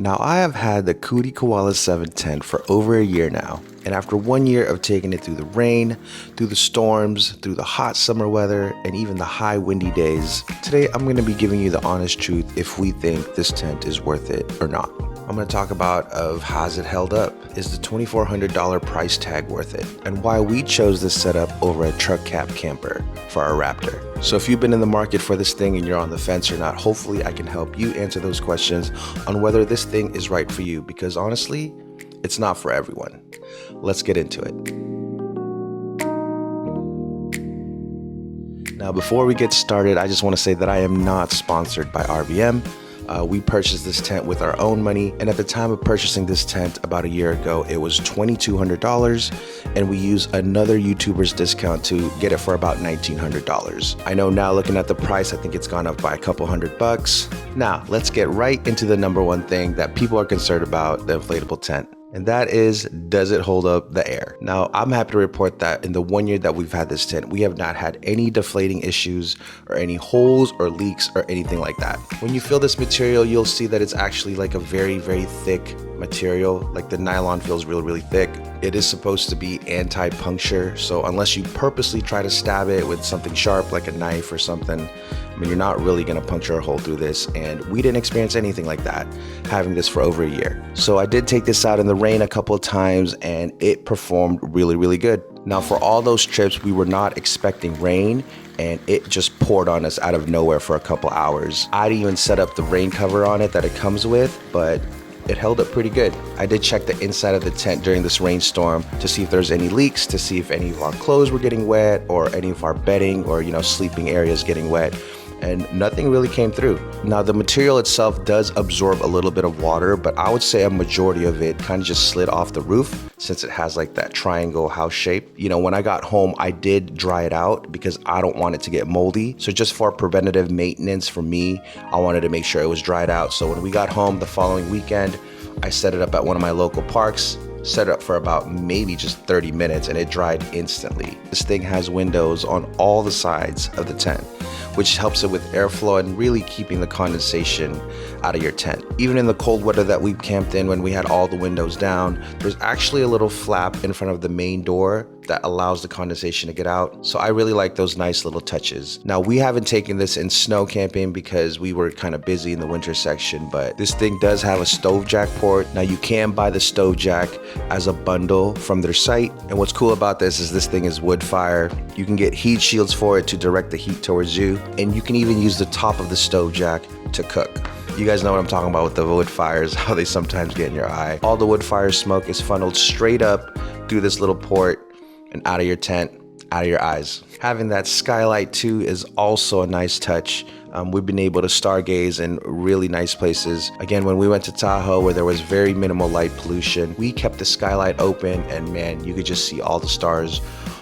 Now I have had the Koody Koala 7 tent for over a year now, and after 1 year of taking it through the rain, through the storms, through the hot summer weather, and even the high windy days, today I'm going to be giving you the honest truth if we think this tent is worth it or not. I'm going to talk about how's it held up, is the $2,400 price tag worth it, and why we chose this setup over a truck cab camper for our Raptor. So if you've been in the market for this thing and you're on the fence or not, hopefully I can help you answer those questions on whether this thing is right for you, because honestly, it's not for everyone. Let's get into it. Now, before we get started, I just want to say that I am not sponsored by RBM. We purchased this tent with our own money, and at the time of purchasing this tent about a year ago, it was $2,200, and we used another YouTuber's discount to get it for about $1,900. I know now, looking at the price, I think it's gone up by a couple $100. Now, let's get right into the number one thing that people are concerned about the inflatable tent. And that is, does it hold up the air? Now, I'm happy to report that in the 1 year that we've had this tent, we have not had any deflating issues or any holes or leaks or anything like that. When you feel this material, you'll see that it's actually like a very, very thick material. Like the nylon feels really, really thick. It is supposed to be anti-puncture, so unless you purposely try to stab it with something sharp like a knife or something, I mean, you're not really gonna puncture a hole through this, and we didn't experience anything like that having this for over a year. So I did take this out in the rain a couple of times, and it performed really, really good. Now, for all those trips, we were not expecting rain, and it just poured on us out of nowhere for a couple hours. I didn't even set up the rain cover on it that it comes with, but it held up pretty good. I did check the inside of the tent during this rainstorm to see if there's any leaks, to see if any of our clothes were getting wet or any of our bedding or, sleeping areas getting wet, and nothing really came through. Now, the material itself does absorb a little bit of water, but I would say a majority of it kind of just slid off the roof since it has like that triangle house shape. When I got home, I did dry it out because I don't want it to get moldy. So just for preventative maintenance for me, I wanted to make sure it was dried out. So when we got home the following weekend, I set it up at one of my local parks, set it up for about maybe just 30 minutes, and it dried instantly. This thing has windows on all the sides of the tent, which helps it with airflow and really keeping the condensation out of your tent. Even in the cold weather that we camped in when we had all the windows down, there's actually a little flap in front of the main door that allows the condensation to get out. So I really like those nice little touches. Now, we haven't taken this in snow camping because we were kind of busy in the winter section, but this thing does have a stove jack port. Now, you can buy the stove jack as a bundle from their site. And what's cool about this is thing is wood fire. You can get heat shields for it to direct the heat towards you. And you can even use the top of the stove jack to cook. You guys know what I'm talking about with the wood fires, how they sometimes get in your eye. All the wood fire smoke is funneled straight up through this little port and out of your tent, out of your eyes. Having that skylight too is also a nice touch. We've been able to stargaze in really nice places. Again, when we went to Tahoe, where there was very minimal light pollution, we kept the skylight open, and man, you could just see all the stars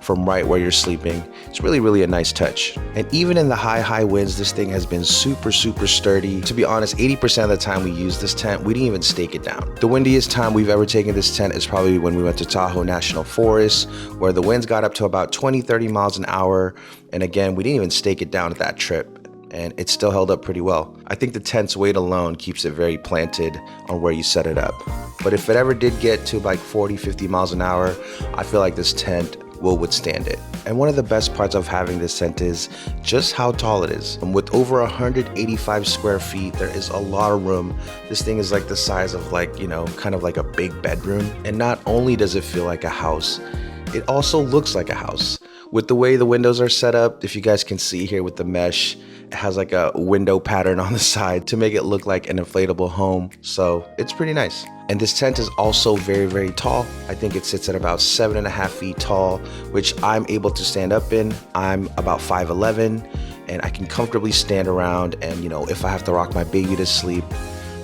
from right where you're sleeping. It's really, really a nice touch. And even in the high winds, this thing has been super, super sturdy. To be honest, 80% of the time we use this tent, we didn't even stake it down. The windiest time we've ever taken this tent is probably when we went to Tahoe National Forest, where the winds got up to about 20-30 miles an hour. And again, we didn't even stake it down at that trip, and it still held up pretty well. I think the tent's weight alone keeps it very planted on where you set it up. But if it ever did get to like 40-50 miles an hour, I feel like this tent will withstand it. And one of the best parts of having this tent is just how tall it is. And with over 185 square feet, there is a lot of room. This thing is like the size of kind of like a big bedroom. And not only does it feel like a house, it also looks like a house. With the way the windows are set up, if you guys can see here with the mesh, it has like a window pattern on the side to make it look like an inflatable home. So it's pretty nice. And this tent is also very, very tall. I think it sits at about 7.5 feet tall, which I'm able to stand up in. I'm about 5'11", and I can comfortably stand around. And if I have to rock my baby to sleep,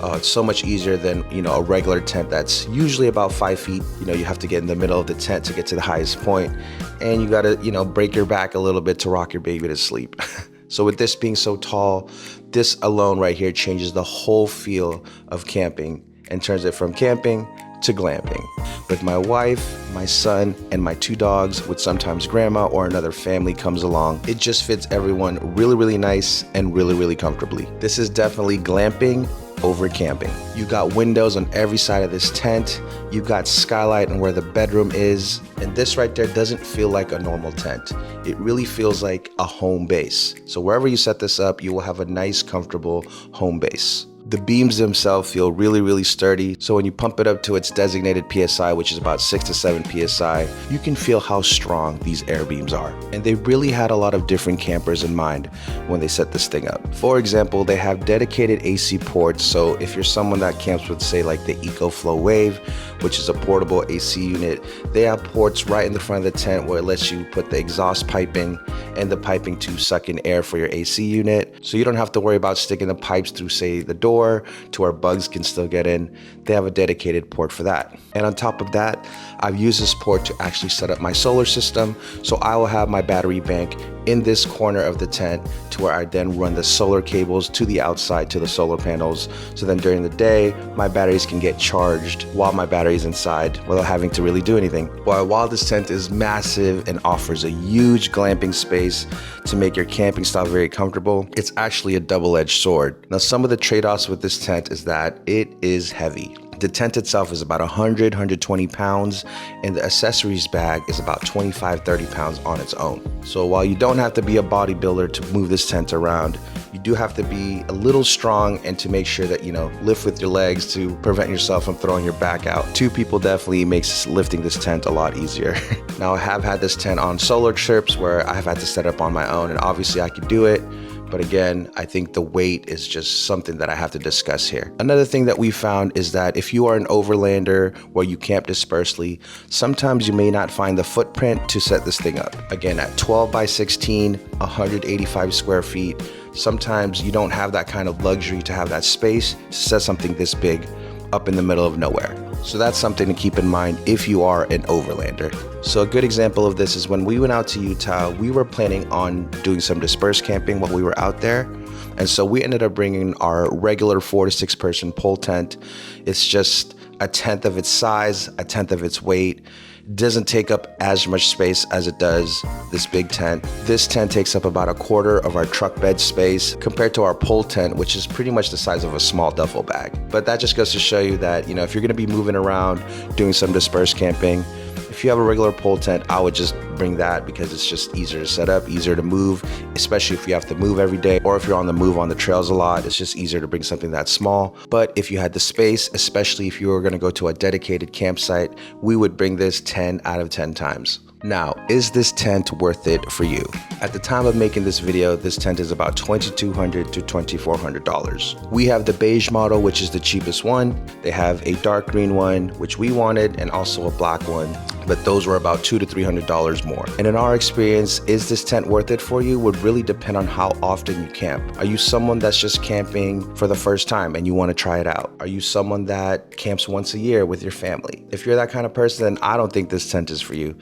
it's so much easier than a regular tent that's usually about 5 feet. You have to get in the middle of the tent to get to the highest point, and you gotta break your back a little bit to rock your baby to sleep. So with this being so tall, this alone right here changes the whole feel of camping and turns it from camping to glamping. With my wife, my son, and my 2 dogs, with sometimes grandma or another family comes along, it just fits everyone really, really nice and really, really comfortably. This is definitely glamping over camping. You've got windows on every side of this tent. You've got skylight on where the bedroom is. And this right there doesn't feel like a normal tent. It really feels like a home base. So wherever you set this up, you will have a nice, comfortable home base. The beams themselves feel really sturdy, so when you pump it up to its designated PSI, which is about 6 to 7 PSI, you can feel how strong these air beams are. And they really had a lot of different campers in mind when they set this thing up. For example, they have dedicated AC ports, so if you're someone that camps with, say, like the EcoFlow Wave, which is a portable AC unit, they have ports right in the front of the tent where it lets you put the exhaust piping and the piping to suck in air for your AC unit. So you don't have to worry about sticking the pipes through, say, the door to where bugs can still get in. They have a dedicated port for that. And on top of that, I've used this port to actually set up my solar system. So I will have my battery bank in this corner of the tent to where I then run the solar cables to the outside to the solar panels. So then during the day, my batteries can get charged while my battery is inside without having to really do anything. While this tent is massive and offers a huge glamping space to make your camping style very comfortable, it's actually a double-edged sword. Now, some of the trade-offs with this tent is that it is heavy. The tent itself is about 120 pounds, and the accessories bag is about 25-30 pounds on its own. So while you don't have to be a bodybuilder to move this tent around, you do have to be a little strong and to make sure that, you know, lift with your legs to prevent yourself from throwing your back out. Two people definitely makes lifting this tent a lot easier. Now, I have had this tent on solo trips where I've had to set up on my own, and obviously I could do it. But again, I think the weight is just something that I have to discuss here. Another thing that we found is that if you are an overlander where you camp dispersely, sometimes you may not find the footprint to set this thing up. Again, at 12 by 16, 185 square feet, sometimes you don't have that kind of luxury to have that space to set something this big up in the middle of nowhere. So that's something to keep in mind if you are an overlander. So a good example of this is when we went out to Utah, we were planning on doing some dispersed camping while we were out there. And so we ended up bringing our regular 4 to 6 person pole tent. It's just a tenth of its size, a tenth of its weight. Doesn't take up as much space as it does this big tent. This tent takes up about 1/4 of our truck bed space compared to our pole tent, which is pretty much the size of a small duffel bag. But that just goes to show you that, you know, if you're gonna be moving around, doing some dispersed camping, if you have a regular pole tent, I would just bring that because it's just easier to set up, easier to move, especially if you have to move every day or if you're on the move on the trails a lot, it's just easier to bring something that small. But if you had the space, especially if you were gonna go to a dedicated campsite, we would bring this 10 out of 10 times. Now, is this tent worth it for you? At the time of making this video, this tent is about $2,200 to $2,400. We have the beige model, which is the cheapest one. They have a dark green one, which we wanted, and also a black one, but those were about $200 to $300 more. And in our experience, is this tent worth it for you would really depend on how often you camp. Are you someone that's just camping for the first time and you want to try it out? Are you someone that camps once a year with your family? If you're that kind of person, then I don't think this tent is for you.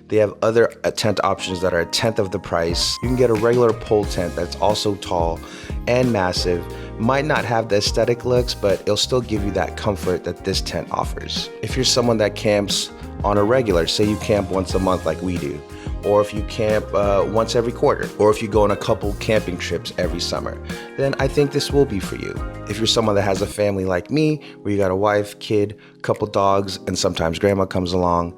They have other tent options that are 1/10 of the price. You can get a regular pole tent that's also tall and massive. Might not have the aesthetic looks, but it'll still give you that comfort that this tent offers. If you're someone that camps on a regular, say you camp once a month like we do, or if you camp once every quarter, or if you go on a couple camping trips every summer, then I think this will be for you. If you're someone that has a family like me, where you got a wife, kid, couple dogs, and sometimes grandma comes along,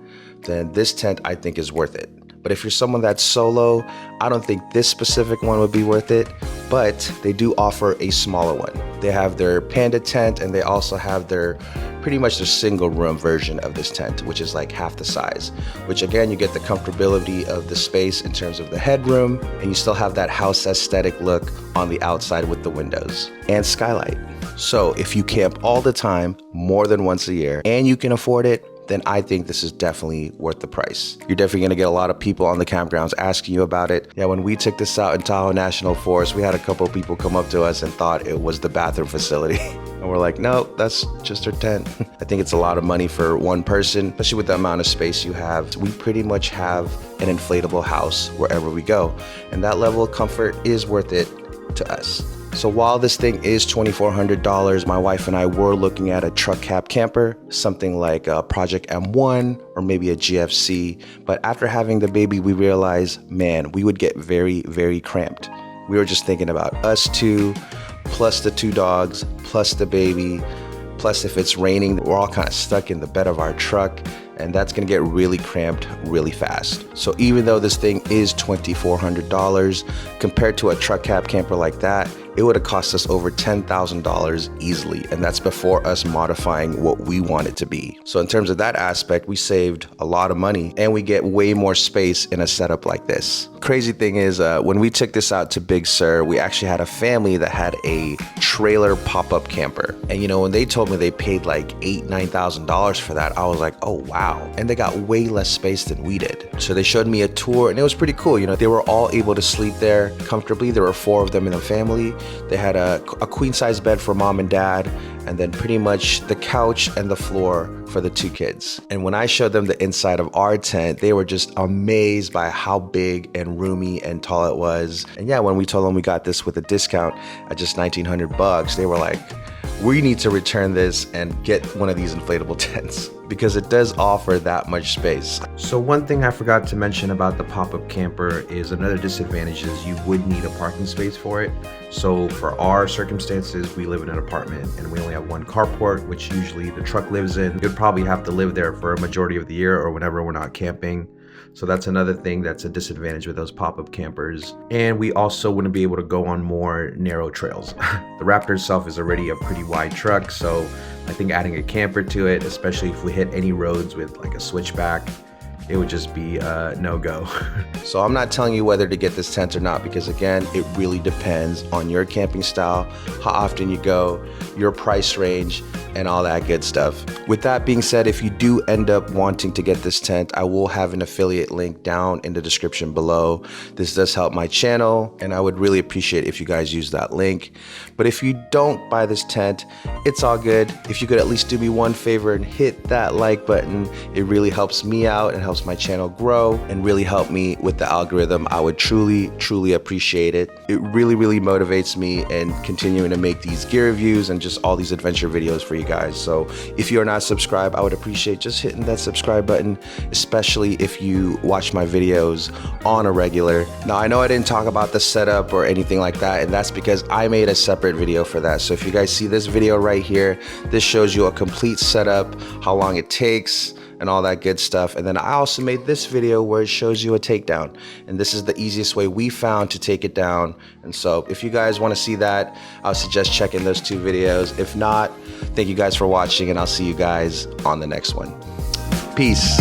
then this tent I think is worth it. But if you're someone that's solo, I don't think this specific one would be worth it, but they do offer a smaller one. They have their panda tent, and they also have their pretty much their single room version of this tent, which is like half the size, which again, you get the comfortability of the space in terms of the headroom, and you still have that house aesthetic look on the outside with the windows and skylight. So if you camp all the time, more than once a year, and you can afford it, then I think this is definitely worth the price. You're definitely gonna get a lot of people on the campgrounds asking you about it. Yeah, when we took this out in Tahoe National Forest, we had a couple of people come up to us and thought it was the bathroom facility. And we're like, no, that's just our tent. I think it's a lot of money for one person, especially with the amount of space you have. We pretty much have an inflatable house wherever we go. And that level of comfort is worth it to us. So while this thing is $2,400, my wife and I were looking at a truck cab camper, something like a Project M1 or maybe a GFC. But after having the baby, we realized, man, we would get very, very cramped. We were just thinking about us two, plus the 2 dogs, plus the baby, plus if it's raining, we're all kind of stuck in the bed of our truck, and that's gonna get really cramped really fast. So even though this thing is $2,400, compared to a truck cab camper like that, it would have cost us over $10,000 easily, and that's before us modifying what we want it to be. So in terms of that aspect, we saved a lot of money, and we get way more space in a setup like this. Crazy thing is, when we took this out to Big Sur, we actually had a family that had a trailer pop-up camper. And you know, when they told me they paid like $8,000, $9,000 for that, I was like, oh wow. And they got way less space than we did. So they showed me a tour, and it was pretty cool. You know, they were all able to sleep there comfortably. There were 4 of them in the family. They had a queen size bed for mom and dad, and then pretty much the couch and the floor for the 2 kids. And when I showed them the inside of our tent, they were just amazed by how big and roomy and tall it was. And yeah, when we told them we got this with a discount at just $1,900, they were like, we need to return this and get one of these inflatable tents, because it does offer that much space. So one thing I forgot to mention about the pop-up camper is another disadvantage is you would need a parking space for it. So for our circumstances, we live in an apartment and we only have 1 carport, which usually the truck lives in. You'd probably have to live there for a majority of the year or whenever we're not camping. So that's another thing that's a disadvantage with those pop-up campers. And we also wouldn't be able to go on more narrow trails. The Raptor itself is already a pretty wide truck, so I think adding a camper to it, especially if we hit any roads with like a switchback, it would just be a no-go. So I'm not telling you whether to get this tent or not, because again, it really depends on your camping style, how often you go, your price range, and all that good stuff. With that being said, if you do end up wanting to get this tent, I will have an affiliate link down in the description below. This does help my channel, and I would really appreciate if you guys use that link. But if you don't buy this tent, it's all good. If you could at least do me one favor and hit that like button, it really helps me out and helps my channel grow and really help me with the algorithm. I would truly appreciate it. It really motivates me in continuing to make these gear reviews and just all these adventure videos for you guys. So if you're not subscribed, I would appreciate just hitting that subscribe button, especially if you watch my videos on a regular. Now, I know I didn't talk about the setup or anything like that, and that's because I made a separate video for that. So if you guys see this video right here, this shows you a complete setup, how long it takes, and all that good stuff. And then I also made this video where it shows you a takedown, and this is the easiest way we found to take it down. And so if you guys want to see that, I would suggest checking those 2 videos. If not, thank you guys for watching, and I'll see you guys on the next one. Peace.